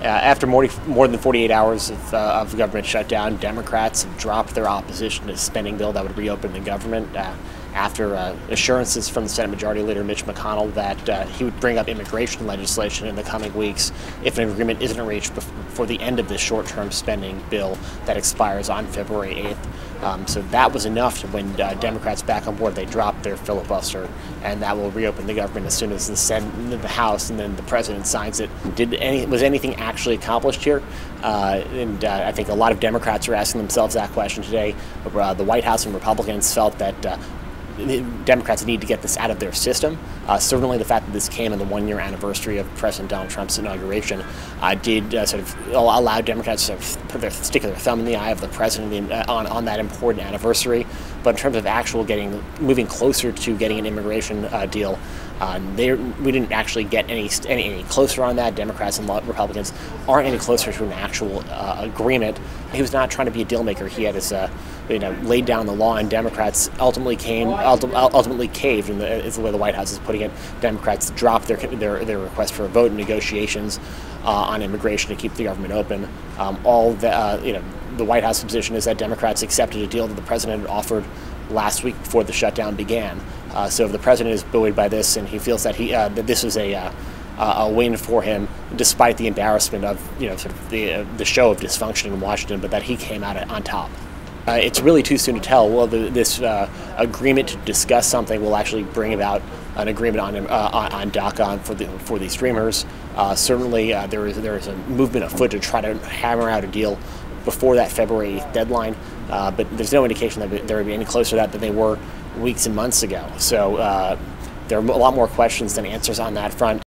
After more than 48 hours of government shutdown, Democrats have dropped their opposition to a spending bill that would reopen the government after assurances from the Senate Majority Leader Mitch McConnell that he would bring up immigration legislation in the coming weeks if an agreement isn't reached before the end of this short-term spending bill that expires on February 8th. So that was enough to when Democrats back on board. They dropped their filibuster, and that will reopen the government as soon as the Senate, the House, and then the President signs it. Was anything actually accomplished here? I think a lot of Democrats are asking themselves that question today. The White House and Republicans felt that Democrats need to get this out of their system. Certainly the fact that this came in the one-year anniversary of President Donald Trump's inauguration did sort of allow Democrats to stick their thumb in the eye of the president on that important anniversary. But in terms of moving closer to getting an immigration deal, we didn't actually get any closer on that. Democrats and Republicans aren't any closer to an actual agreement. He was not trying to be a deal maker. He had his laid down the law, and Democrats ultimately caved, and is the way the White House is putting it. Democrats dropped their request for a vote in negotiations on immigration to keep the government open. The White House position is that Democrats accepted a deal that the president had offered last week before the shutdown began. So if the president is buoyed by this, and he feels that that this was a win for him, despite the embarrassment of sort of the show of dysfunction in Washington, but that he came out on top. It's really too soon to tell. Well, this agreement to discuss something will actually bring about an agreement on DACA for these streamers. Certainly, there is a movement afoot to try to hammer out a deal before that February 8th deadline, but there's no indication that there would be any closer to that than they were weeks and months ago. So there are a lot more questions than answers on that front.